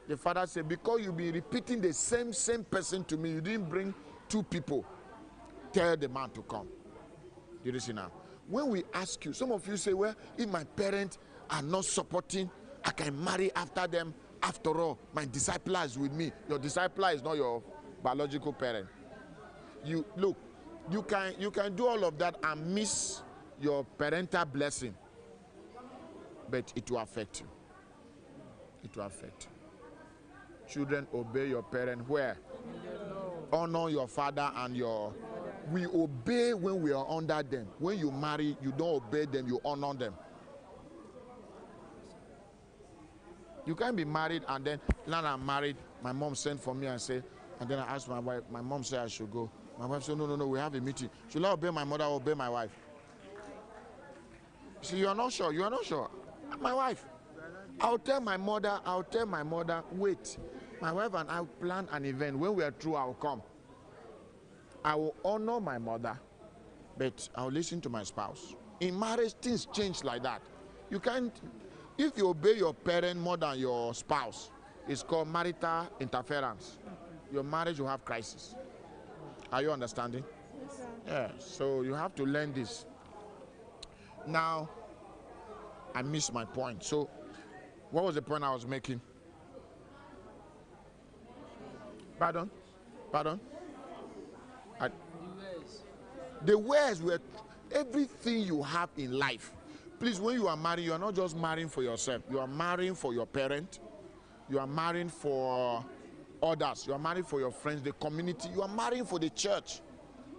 The father said, because you be repeating the same person to me, you didn't bring two people. Tell the man to come. Do you see now? When we ask you, some of you say, well, if my parents are not supporting, I can marry after them. After all, my discipler is with me. Your discipler is not your biological parent. You look, you can do all of that and miss your parental blessing, but it will affect you. It will affect you. Children, obey your parent where? Honor your father and your... We obey when we are under them. When you marry, you don't obey them, you honor them. You can't be married and then, now I'm married, my mom sent for me and say, and then I asked my wife, my mom said I should go. My wife said, no, we have a meeting. Should I obey my mother or obey my wife? See, you are not sure, My wife. I'll tell my mother, wait. My wife and I plan an event. When we are through, I'll come. I will honor my mother, but I'll listen to my spouse. In marriage, things change like that. You can't, if you obey your parent more than your spouse, it's called marital interference. Your marriage will have crisis. Are you understanding? Yes, sir. Yeah, so you have to learn this. Now, I missed my point. So, what was the point I was making? Pardon? The ways were everything you have in life. Please, when you are married, you are not just marrying for yourself. You are marrying for your parent. You are marrying for others. You are marrying for your friends, the community. You are marrying for the church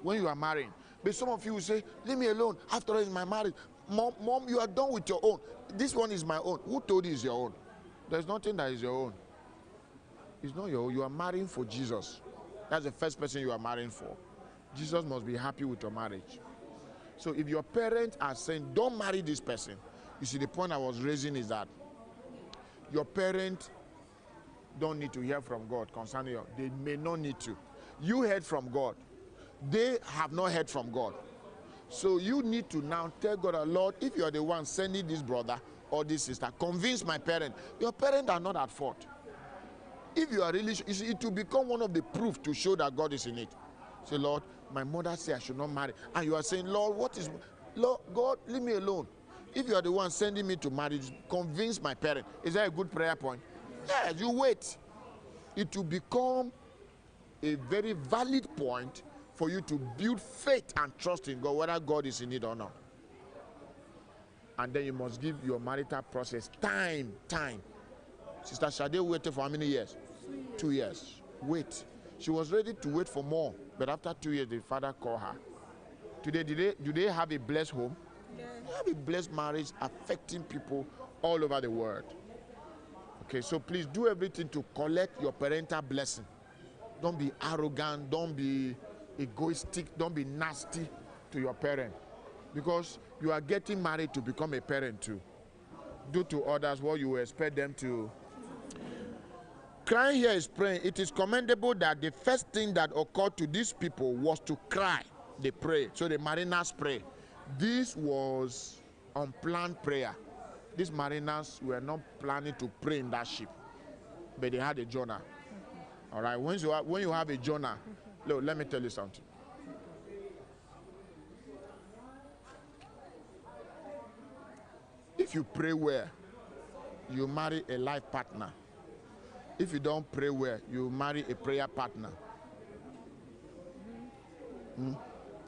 when you are marrying. But some of you will say, leave me alone. After all, it's my marriage. Mom, you are done with your own. This one is my own. Who told you it's your own? There's nothing that is your own. It's not your own. You are marrying for Jesus. That's the first person you are marrying for. Jesus must be happy with your marriage. So if your parents are saying, don't marry this person, you see, the point I was raising is that your parents don't need to hear from God concerning you. They may not need to. You heard from God. They have not heard from God. So you need to now tell God, Lord, if you are the one sending this brother or this sister, convince my parents. Your parents are not at fault. If you are really, you see, it will become one of the proof to show that God is in it. Say, Lord, my mother said I should not marry. And you are saying, Lord, Lord, God, leave me alone. If you are the one sending me to marriage, convince my parents. Is that a good prayer point? Yes, you wait. It will become a very valid point for you to build faith and trust in God, whether God is in it or not. And then you must give your marital process time. Sister Shade waited for how many years? 2 years. Wait. She was ready to wait for more, but after 2 years, the father called her. Today, do they have a blessed home? Yes. They have a blessed marriage affecting people all over the world. Okay, so please do everything to collect your parental blessing. Don't be arrogant, don't be egoistic, don't be nasty to your parent, because you are getting married to become a parent too. Do to others what you expect them to. Crying here is praying. It is commendable that the first thing that occurred to these people was to cry. They pray. So the mariners pray. This was unplanned prayer. These mariners were not planning to pray in that ship, but they had a Jonah. All right. When you have a Jonah, look, let me tell you something. If you pray well, you marry a life partner. If you don't pray well, you marry a prayer partner.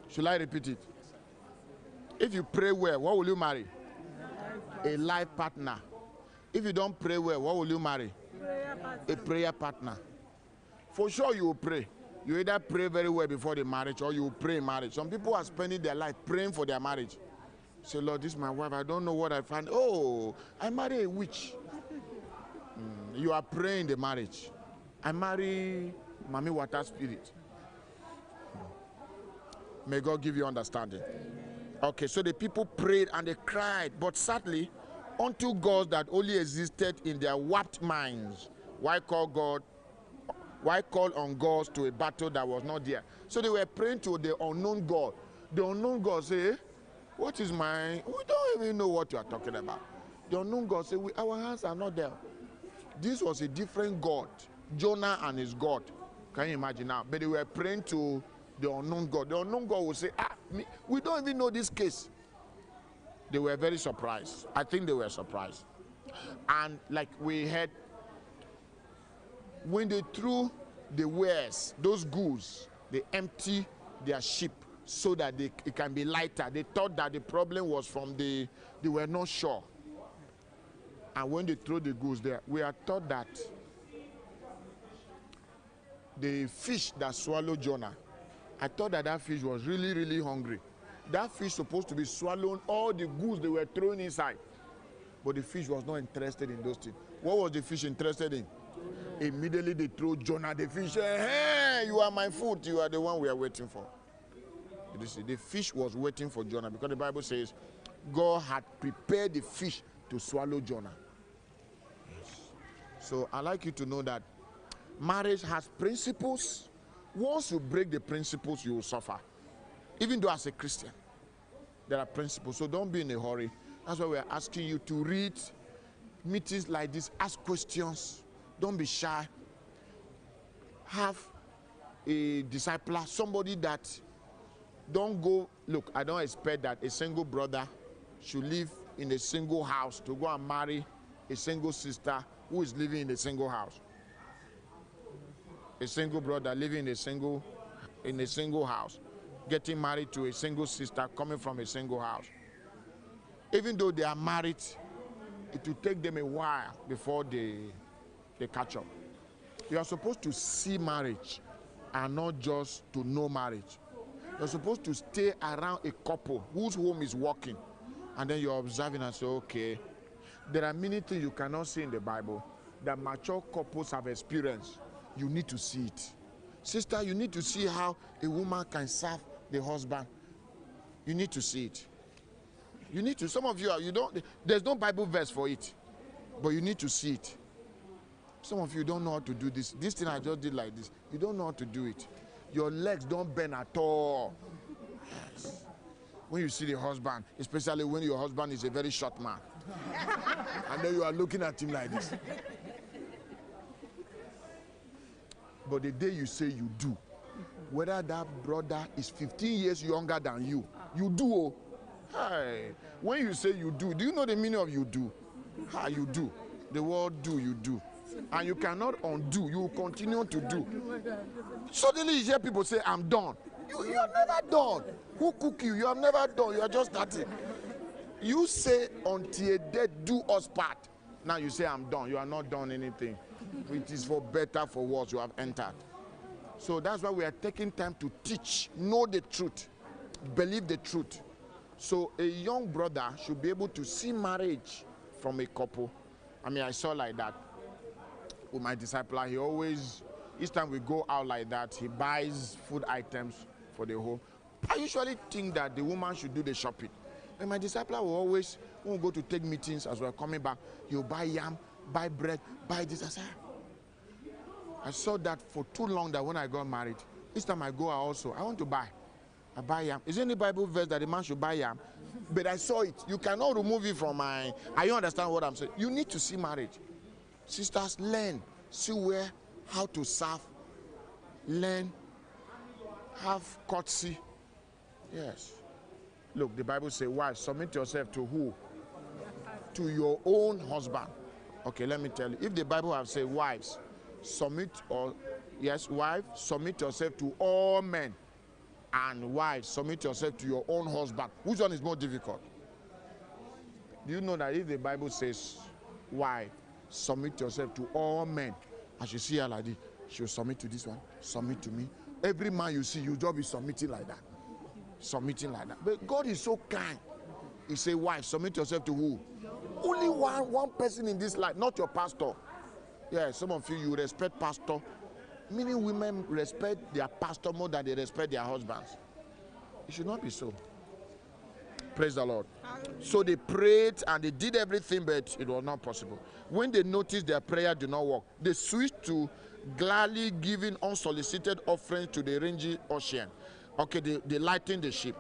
Should I repeat it? If you pray well, what will you marry? A life partner. If you don't pray well, what will you marry? A prayer partner. For sure you will pray. You either pray very well before the marriage or you will pray in marriage. Some people are spending their life praying for their marriage. Say, Lord, this is my wife. I don't know what I find. Oh, I marry a witch. You are praying the marriage. I marry Mami Water Spirit. May God give you understanding. Okay, so the people prayed and they cried, but sadly, unto gods that only existed in their warped minds. Why call on gods to a battle that was not there? So they were praying to the unknown God. The unknown God say, what is mine? We don't even know what you are talking about. The unknown God say, our hands are not there. This was a different God. Jonah and his God. Can you imagine now? But they were praying to the unknown God. The unknown God would say, we don't even know this case. They were very surprised. I think they were surprised. And like we heard, when they threw the wares, those goods, they empty their ship so that it can be lighter. They thought that the problem was from they were not sure. And when they threw the goods there, we are taught that the fish that swallowed Jonah, I thought that fish was really, really hungry. That fish supposed to be swallowing all the goods they were throwing inside. But the fish was not interested in those things. What was the fish interested in? Immediately they throw Jonah. The fish said, hey, you are my food. You are the one we are waiting for. You see, the fish was waiting for Jonah because the Bible says God had prepared the fish to swallow Jonah. Yes. So I'd like you to know that marriage has principles. Once you break the principles, you will suffer. Even though as a Christian, there are principles. So don't be in a hurry. That's why we're asking you to read meetings like this, ask questions. Don't be shy. Have a discipler, somebody that don't go. Look, I don't expect that a single brother should live in a single house to go and marry a single sister who is living in a single house. A single brother living in a single house, getting married to a single sister coming from a single house. Even though they are married, it will take them a while before they catch up. You are supposed to see marriage and not just to know marriage. You're supposed to stay around a couple whose home is working, and then you're observing and say, okay, there are many things you cannot see in the Bible that mature couples have experienced. You need to see it. Sister, you need to see how a woman can serve the husband. You need to see it. You need to. Some of you there's no Bible verse for it, but you need to see it. Some of you don't know how to do this. This thing I just did like this. You don't know how to do it. Your legs don't bend at all. Yes. When you see the husband, especially when your husband is a very short man, and then you are looking at him like this. But the day you say you do, whether that brother is 15 years younger than you, you do. Oh. Hey. When you say you do you know the meaning of you do? How you do? The word do, you do. And you cannot undo, you will continue to do. Suddenly you hear people say, I'm done. You are never done. Who cook you? You are never done. You are just starting. You say until death do us part. Now you say, I'm done. You are not done anything. It is for better, for worse, you have entered. So that's why we are taking time to teach, know the truth, believe the truth. So a young brother should be able to see marriage from a couple. I mean, I saw like that with my discipler. He always, each time we go out like that, he buys food items for the home. I usually think that the woman should do the shopping. And my discipler will always, when we go to take meetings as we're coming back, he'll buy yam, buy bread, buy this. I saw that for too long that when I got married, each time I go out also, I want to buy. I buy yam. Is there any Bible verse that the man should buy yam? But I saw it. You cannot remove it from my... You understand what I'm saying? You need to see marriage. Sisters, learn. See how to serve. Learn. Have courtesy. Yes. Look, the Bible says, wives, submit yourself to who? To your own husband. Okay, let me tell you. If the Bible have said, wives, wife, submit yourself to all men. And wives, submit yourself to your own husband. Which one is more difficult? Do you know that if the Bible says, wife, submit yourself to all men, as you see her like this, she'll submit to this one, submit to me. Every man you see, you just be submitting like that. Submitting like that. But God is so kind. He say, wife, submit yourself to who? Only one person in this life, not your pastor. Yeah, some of you respect pastor. Many women respect their pastor more than they respect their husbands. It should not be so. Praise the Lord. So they prayed and they did everything, but it was not possible. When they noticed their prayer did not work, they switched to gladly giving unsolicited offerings to the raging ocean. Okay, they lightened the ship.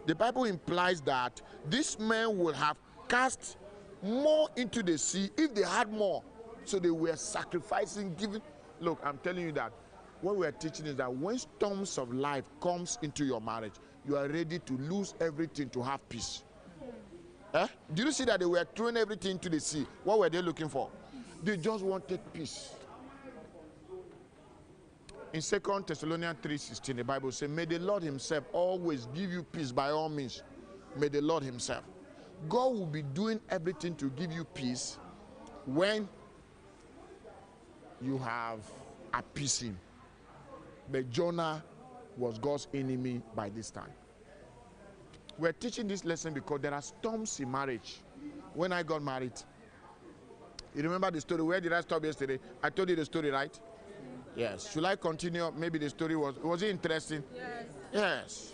The Bible implies that these men would have cast more into the sea if they had more. So they were sacrificing, giving. Look, I'm telling you that what we're teaching is that when storms of life comes into your marriage, you are ready to lose everything to have peace. Eh? Do you see that they were throwing everything into the sea? What were they looking for? They just wanted peace. In 2 Thessalonians 3:16, the Bible says, may the Lord himself always give you peace by all means. May the Lord himself. God will be doing everything to give you peace when you have appeased him. But Jonah was God's enemy by this time. We're teaching this lesson because there are storms in marriage. When I got married, you remember the story? Where did I stop yesterday? I told you the story, right? Yes. Should I continue? Maybe the story was it interesting? Yes. Yes.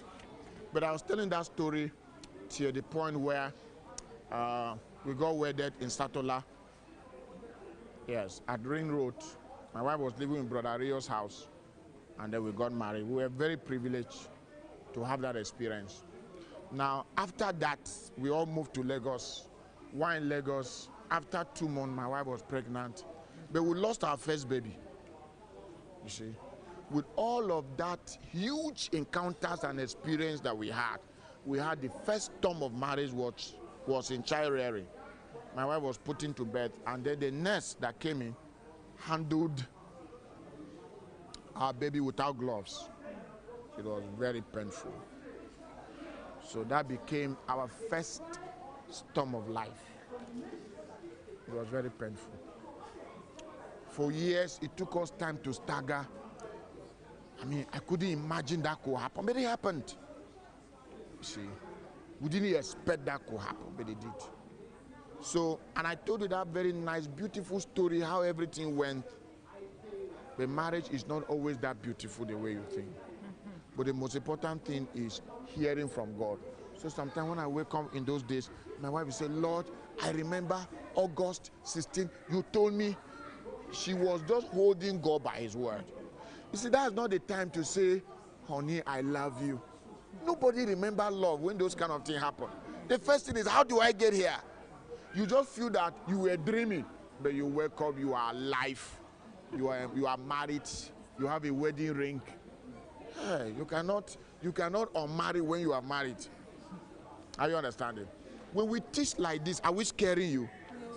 But I was telling that story to the point where we got wedded in Satola. Yes, at Ring Road. My wife was living in Brother Rio's house, and then we got married. We were very privileged to have that experience. Now, after that, we all moved to Lagos. While in Lagos, after 2 months, my wife was pregnant, but we lost our first baby. You see, with all of that huge encounters and experience that we had the first storm of marriage was in child rearing. My wife was put into bed, and then the nurse that came in handled our baby without gloves. It was very painful. So that became our first storm of life. It was very painful. For years, it took us time to stagger. I mean, I couldn't imagine that could happen, but it happened. You see, we didn't expect that could happen, but it did. So, and I told you that very nice, beautiful story, how everything went. But marriage is not always that beautiful the way you think. But the most important thing is hearing from God. So sometimes when I wake up in those days, my wife will say, Lord, I remember August 16, you told me. She was just holding God by his word. You see, that's not the time to say, honey, I love you. Nobody remembers love when those kind of things happen. The first thing is, how do I get here? You just feel that you were dreaming, but you wake up, you are alive. You are married. You have a wedding ring. Hey, you cannot unmarry when you are married. Are you understanding? When we teach like this, are we scaring you?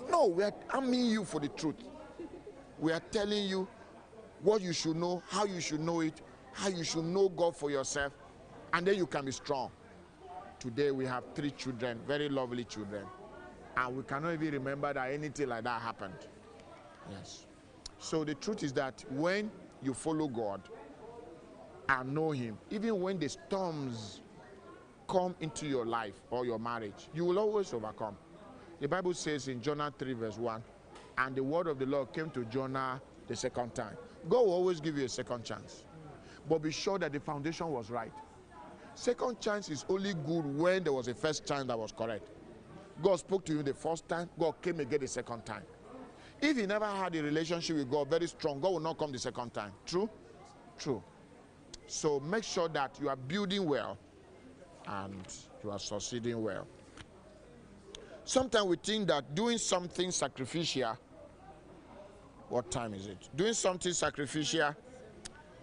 No, we are arming you for the truth. We are telling you what you should know, how you should know it, how you should know God for yourself, and then you can be strong. Today we have 3 children, very lovely children, and we cannot even remember that anything like that happened. Yes. So the truth is that when you follow God and know him, even when the storms come into your life or your marriage, you will always overcome. The Bible says in Jonah 3 verse 1, and the word of the Lord came to Jonah the second time. God will always give you a second chance. But be sure that the foundation was right. Second chance is only good when there was a first chance that was correct. God spoke to you the first time, God came again the second time. If you never had a relationship with God very strong, God will not come the second time. True? True. So make sure that you are building well and you are succeeding well. Sometimes we think that doing something sacrificial, what time is it? Doing something sacrificial,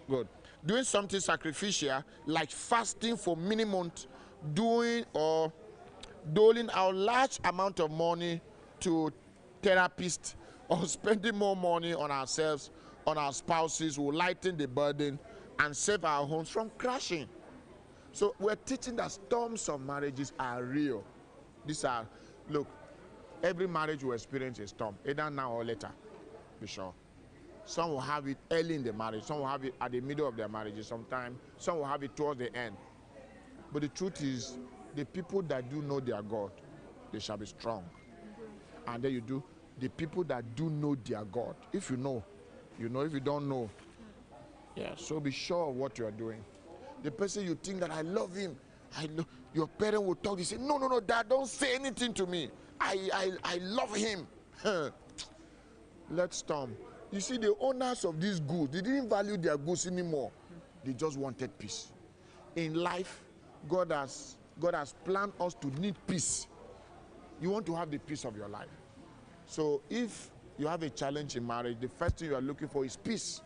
good. Doing something sacrificial like fasting for many months, doling out large amount of money to therapists, or spending more money on ourselves, on our spouses, will lighten the burden and save our homes from crashing. So we're teaching that storms of marriages are real. These are, look, every marriage will experience a storm, either now or later, be sure. Some will have it early in the marriage, some will have it at the middle of their marriages sometime, some will have it towards the end. But the truth is, the people that do know their God, they shall be strong. And then you do, the people that do know their God, if you know, you know. If you don't know, yeah, so be sure of what you are doing. The person you think that I love him, your parent will talk, you say, no, Dad, don't say anything to me. I love him. Let's storm. You see, the owners of these goods, they didn't value their goods anymore. They just wanted peace. In life, God has planned us to need peace. You want to have the peace of your life. So if you have a challenge in marriage, the first thing you are looking for is peace.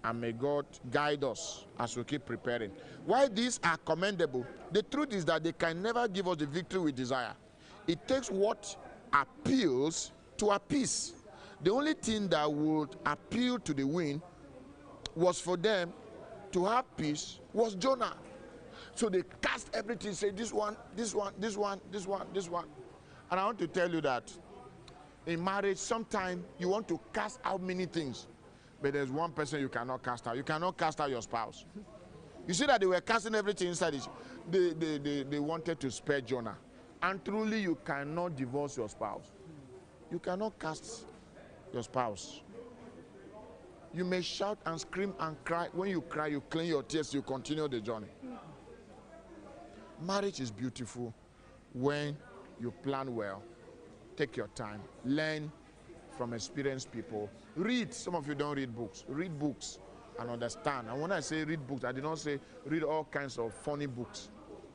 And may God guide us as we keep preparing. Why these are commendable? The truth is that they can never give us the victory we desire. It takes what appeals to appease. The only thing that would appeal to the wind was for them to have peace was Jonah. So they cast everything, say this one, this one, this one, this one, this one. And I want to tell you that in marriage, sometimes you want to cast out many things, but there's one person you cannot cast out. You cannot cast out your spouse. You see that they were casting everything inside it. They wanted to spare Jonah. And truly, you cannot divorce your spouse. You cannot cast your spouse. You may shout and scream and cry. When you cry, you clean your tears, you continue the journey. Marriage is beautiful when you plan well, take your time, learn from experienced people, read. Some of you don't read books. Read books and understand. And when I say read books, I did not say read all kinds of funny books.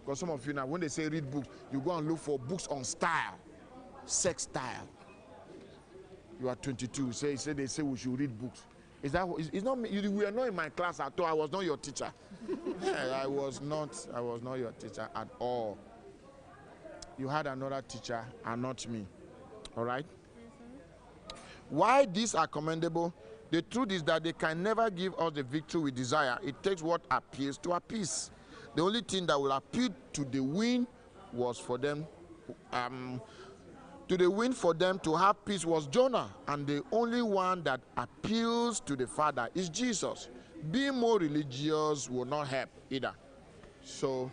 Because some of you now, when they say read books, you go and look for books on style, sex style. You are 22. They say we should read books. Is that? It's not. You were not in my class at all. I was not your teacher. I was not your teacher at all. You had another teacher and not me. All right. Why these are commendable? The truth is that they can never give us the victory we desire. It takes what appeals to appease. The only thing that will appeal to the wind was for them. To the wind for them to have peace was Jonah, and the only one that appeals to the Father is Jesus. Being more religious will not help either. So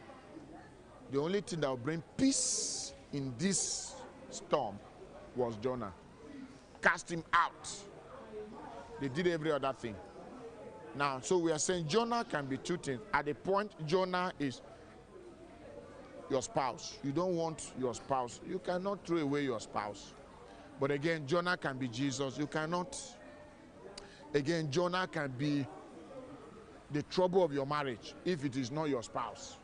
the only thing that will bring peace in this storm was Jonah. Cast him out. They did every other thing. Now, so we are saying Jonah can be two things. At the point Jonah is your spouse. You don't want your spouse. You cannot throw away your spouse. But again, Jonah can be Jesus. You cannot. Again, Jonah can be the trouble of your marriage if it is not your spouse.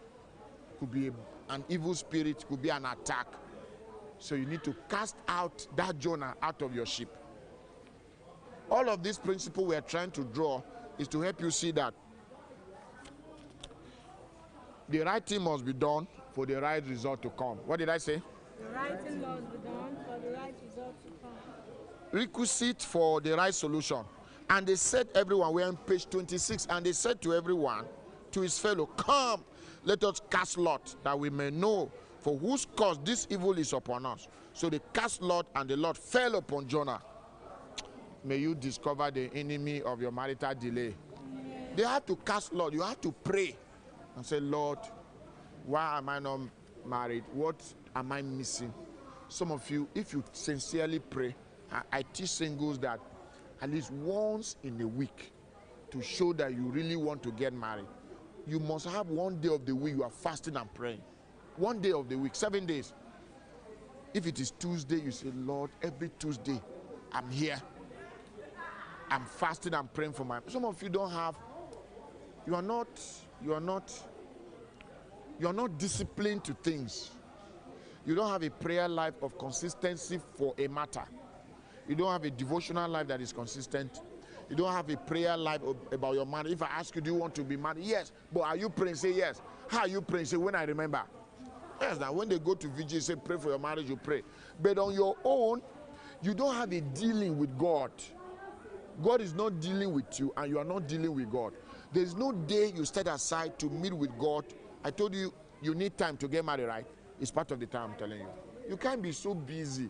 Could be an evil spirit, could be an attack. So you need to cast out that Jonah out of your ship. All of this principle we are trying to draw is to help you see that the right thing must be done for the right result to come. What did I say? The right thing must be done for the right result to come. Requisite for the right solution. And they said everyone, we're on page 26, and they said to everyone, to his fellow, come, let us cast lot, that we may know for whose cause this evil is upon us. So they cast lot, and the lot fell upon Jonah. May you discover the enemy of your marital delay. They have to cast lot. You have to pray and say, Lord, why am I not married? What am I missing? Some of you, if you sincerely pray, I teach singles that at least once in a week, to show that you really want to get married, you must have one day of the week you are fasting and praying. One day of the week, 7 days. If it is Tuesday, you say, Lord, every Tuesday, I'm here. I'm fasting and praying for my. Some of you don't have. You are not disciplined to things. You don't have a prayer life of consistency for a matter. You don't have a devotional life that is consistent. You don't have a prayer life about your marriage. If I ask you, do you want to be married? Yes. But are you praying? Say yes. How are you praying? Say, when I remember. Yes, now when they go to VG, say pray for your marriage, you pray. But on your own, you don't have a dealing with God. God is not dealing with you, and you are not dealing with God. There is no day you set aside to meet with God. I told you, you need time to get married, right? It's part of the time, I'm telling you. You can't be so busy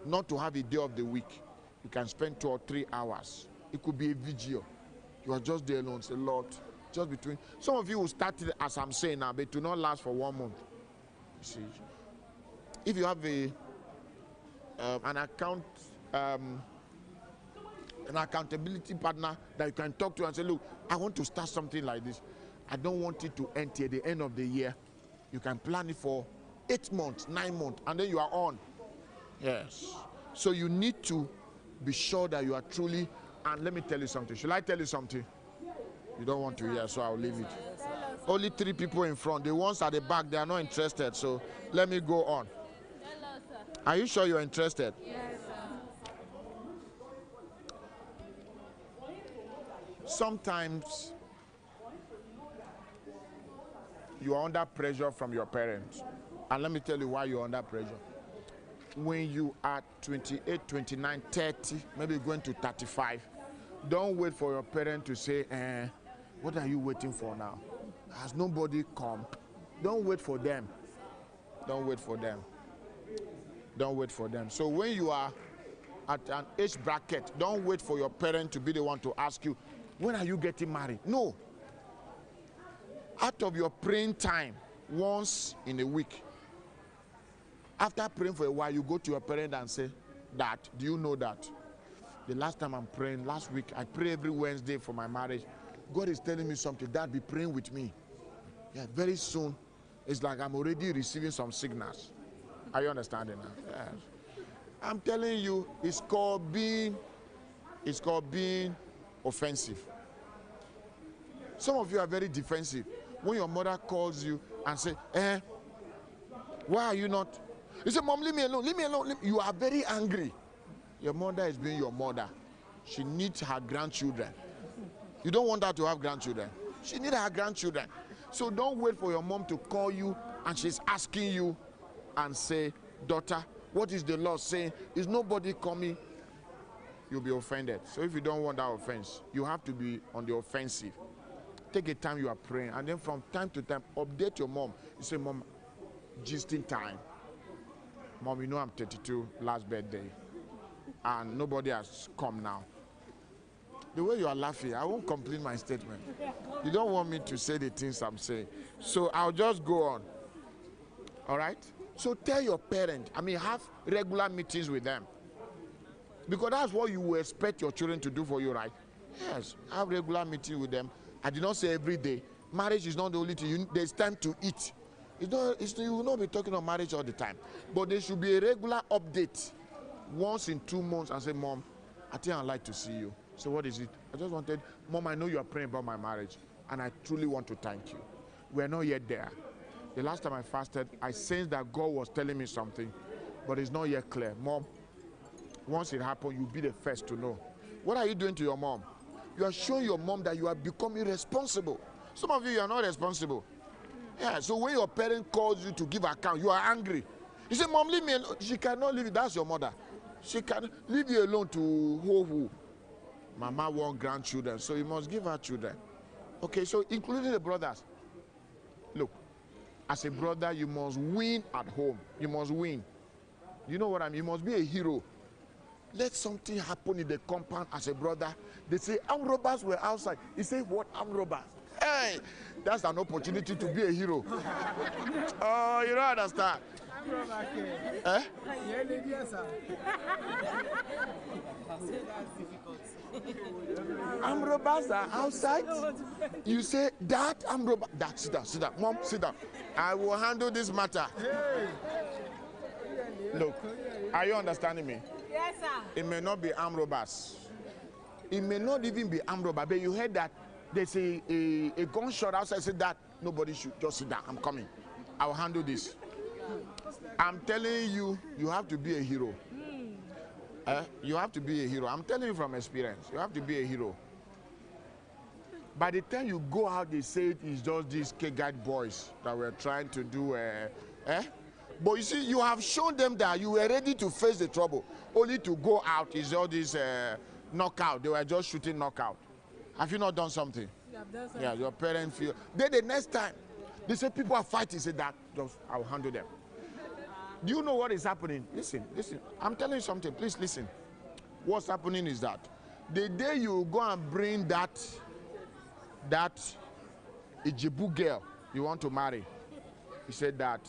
not to have a day of the week. You can spend 2 or 3 hours. It could be a vigil. You are just there alone. Say, Lord, just between. Some of you will start it as I'm saying now, but it will not last for 1 month. You see, if you have an accountability partner that you can talk to and say, look, I want to start something like this. I don't want it to end till the end of the year. You can plan it for 8 months, 9 months, and then you are on. Yes. So you need to be sure that you are truly, and let me tell you something. Should I tell you something? You don't want to hear, so I'll leave it. Only 3 people in front. The ones at the back, they are not interested, so let me go on. Are you sure you're interested? Yes, Sometimes you are under pressure from your parents. And let me tell you why you're under pressure. When you are 28, 29, 30, maybe going to 35, don't wait for your parent to say, what are you waiting for now? Has nobody come? Don't wait for them. Don't wait for them. Don't wait for them. So when you are at an age bracket, don't wait for your parent to be the one to ask you, when are you getting married? No. Out of your praying time, once in a week, after praying for a while, you go to your parent and say, Dad, do you know that the last time I'm praying, last week, I pray every Wednesday for my marriage. God is telling me something. Dad, be praying with me. Yeah, very soon, it's like I'm already receiving some signals. Are you understanding now? Yes. I'm telling you, it's called being offensive. Some of you are very defensive. When your mother calls you and say, why are you not? You say, Mom, leave me alone, leave me alone. You are very angry. Your mother is being your mother. She needs her grandchildren. You don't want her to have grandchildren. She needs her grandchildren. So don't wait for your mom to call you and she's asking you and say, daughter, what is the law saying? Is nobody coming? You'll be offended. So if you don't want that offense, you have to be on the offensive. Take a time you are praying, and then from time to time, update your mom. You say, Mom, just in time. Mom, you know I'm 32, last birthday, and nobody has come now. The way you are laughing, I won't complete my statement. You don't want me to say the things I'm saying. So I'll just go on. All right? So tell your parent, have regular meetings with them. Because that's what you will expect your children to do for you, right? Yes, have regular meetings with them. I did not say every day. Marriage is not the only thing. There's time to eat. You will not be talking about marriage all the time. But there should be a regular update once in 2 months and say, Mom, I think I'd like to see you. So what is it? I just wanted, Mom, I know you are praying about my marriage, and I truly want to thank you. We're not yet there. The last time I fasted, I sensed that God was telling me something, but it's not yet clear. Mom, once it happens, you'll be the first to know. What are you doing to your mom? You are showing your mom that you are becoming responsible. Some of you are not responsible. Yeah, so when your parent calls you to give account, you are angry. You say, Mom, leave me alone. She cannot leave you. That's your mother. She can leave you alone to who? Mama wants grandchildren, so you must give her children. Okay, so including the brothers. Look, as a brother, you must win at home. You must win. You know what I mean? You must be a hero. Let something happen in the compound as a brother. They say, armed robbers were outside. He say, what armed robbers? Hey, that's an opportunity to be a hero. Oh, you don't understand. Eh? Armed robbers are outside. You say, that armed robber. Dad, sit down. Mom, sit down. I will handle this matter. Look, are you understanding me? Yes, sir. It may not be armed robbers. It may not even be armed robbers, but you heard that there's a gunshot outside. Said that nobody should just sit down. I'm coming. I'll handle this. I'm telling you, you have to be a hero. You have to be a hero. I'm telling you from experience. You have to be a hero. By the time you go out, they say it's just these K-guide boys that were trying to do. But you see, you have shown them that you were ready to face the trouble. Only to go out is all this knockout. They were just shooting knockout. Have you not done something? You have done something. Yeah, your parents feel. Then the next time, they say people are fighting. Say that, I'll handle them. Do you know what is happening? Listen. I'm telling you something. Please listen. What's happening is that the day you go and bring that Ijebu girl you want to marry, he said that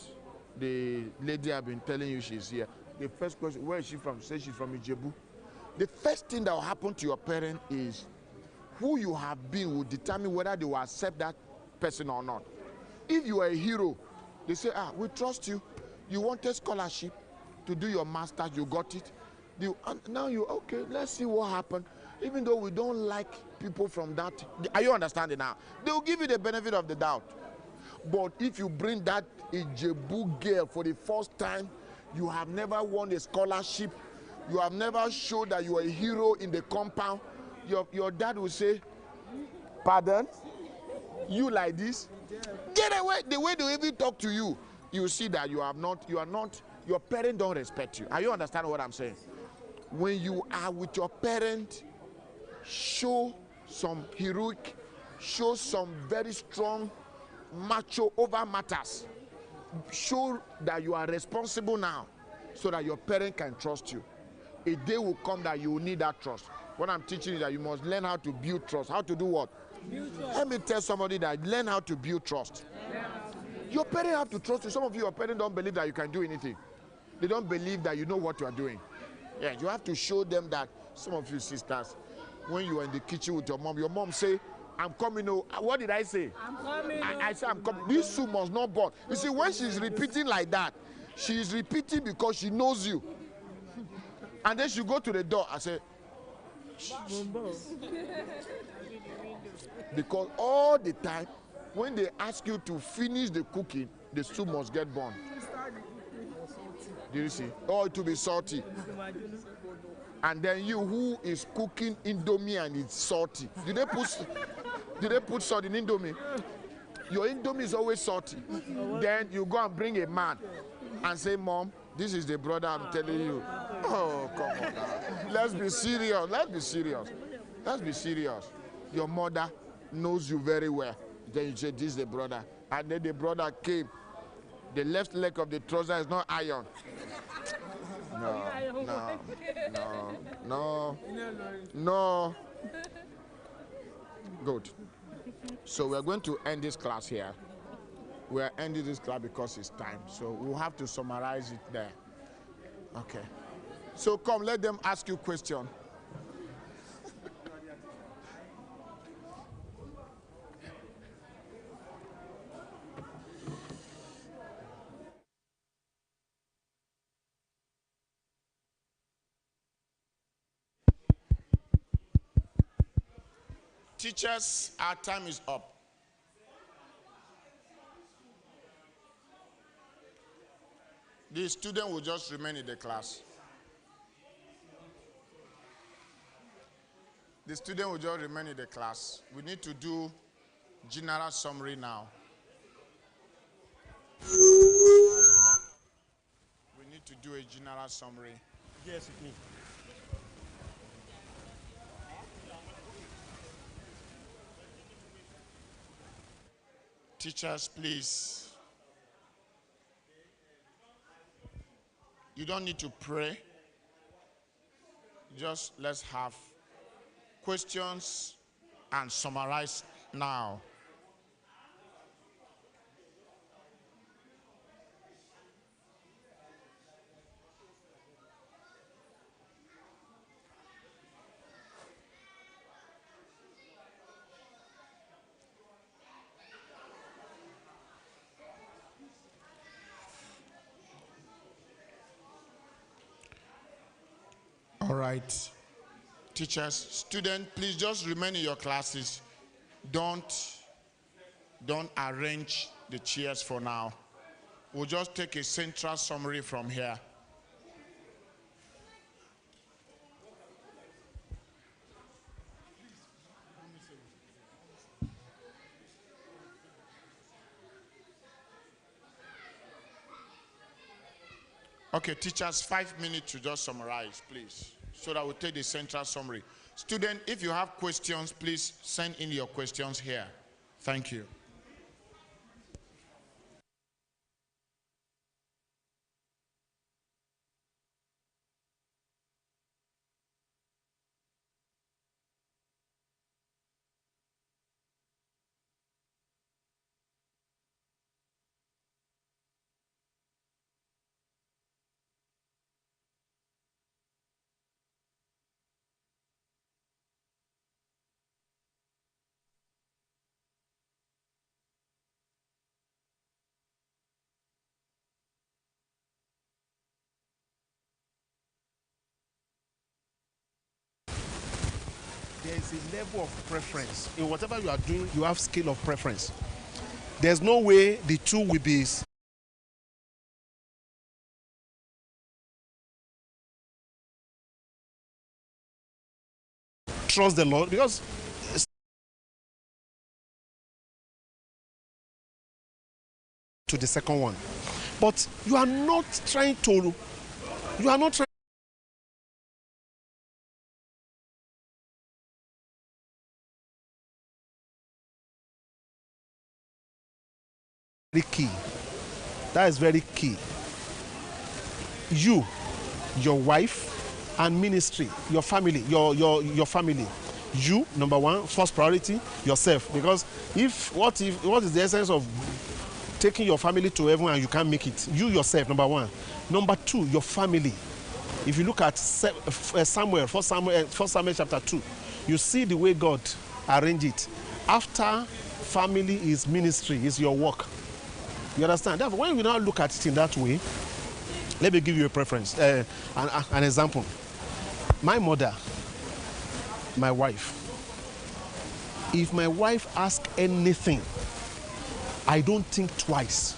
the lady I've been telling you she's here. The first question, where is she from? Say she's from Ijebu. The first thing that will happen to your parent is who you have been will determine whether they will accept that person or not. If you are a hero, they say, we trust you. You wanted scholarship to do your master's, you got it. Now okay, let's see what happened. Even though we don't like people from that, are you understanding now? They will give you the benefit of the doubt. But if you bring that Ijebu girl for the first time, you have never won a scholarship, you have never showed that you are a hero in the compound, your dad will say, Pardon? You like this? Get away. The way they even talk to you, you see that you are not, your parents don't respect you. Are you understanding what I'm saying? When you are with your parent, show some heroic, show some very strong macho over matters. Show that you are responsible now so that your parent can trust you. A day will come that you will need that trust. What I'm teaching you that you must learn how to build trust. How to do what? Build trust. Let me tell somebody that learn how to build trust. Your parents have to trust you. Some of you, your parents don't believe that you can do anything. They don't believe that you know what you are doing. Yeah, you have to show them that. Some of you sisters, when you are in the kitchen with your mom say, I'm coming. Oh, what did I say? I'm coming. I say I'm coming. This soup must not burn. You see, when she's repeating like that, she is repeating because she knows you. And then she go to the door and say, because all the time, when they ask you to finish the cooking, the soup must get burned. Did you see? Or it will be salty. And then you who is cooking Indomie and it's salty. Did they put salt in Indomie? Your Indomie is always salty. Then you go and bring a man and say, Mom, this is the brother I'm telling you. Oh, come on now. Let's be serious. Let's be serious. Let's be serious. Your mother knows you very well. Then you say, this is the brother. And then the brother came. The left leg of the trouser is not iron. No. Good. So we're going to end this class here. We're ending this class because it's time. So we'll have to summarize it there. Okay. So come, let them ask you a question. Teachers, our time is up. The student will just remain in the class. The student will just remain in the class. We need to do general summary now. We need to do a general summary. Yes, with me. Teachers, please. You don't need to pray. Just let's have questions and summarize now. All right. Teachers, students, please just remain in your classes. Don't arrange the chairs for now. We'll just take a central summary from here. Okay, teachers, 5 minutes to just summarize, please, so that we'll take the central summary. Student, if you have questions, please send in your questions here. Thank you. There is a level of preference. In whatever you are doing, you have scale of preference. There's no way the two will be trust the Lord, because to the second one. But you are not trying to, very key. That is very key. You, your wife, and ministry, your family, your family. You, number one, first priority, yourself. Because what is the essence of taking your family to heaven and you can't make it? You yourself, number one. Number two, your family. If you look at Samuel, 1 Samuel chapter 2, you see the way God arranged it. After family is ministry, is your work. You understand? Therefore, when we now look at it in that way, let me give you a preference, an example. My mother, my wife. If my wife asks anything, I don't think twice.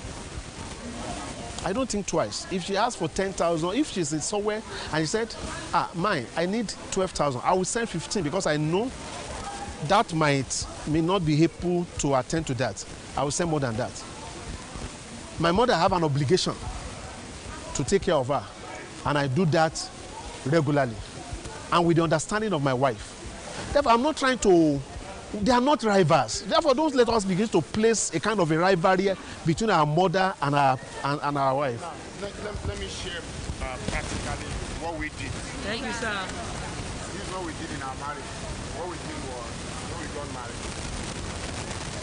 I don't think twice. If she asks for 10,000, if she's in somewhere and she said, mine, I need 12,000, I will send 15 because I know that may not be able to attend to that. I will send more than that. My mother have an obligation to take care of her, and I do that regularly and with the understanding of my wife. Therefore, I'm not trying to, they are not rivals. Therefore, don't let us begin to place a kind of a rivalry between our mother and our wife. Now, let me share practically what we did. Thank you, sir. This is what we did in our marriage. What we did was, when we got married,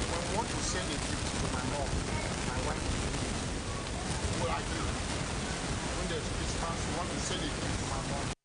when we want to send a gift to my mom, my wife, what I do, when there's distance, we want to send a gift to my mom.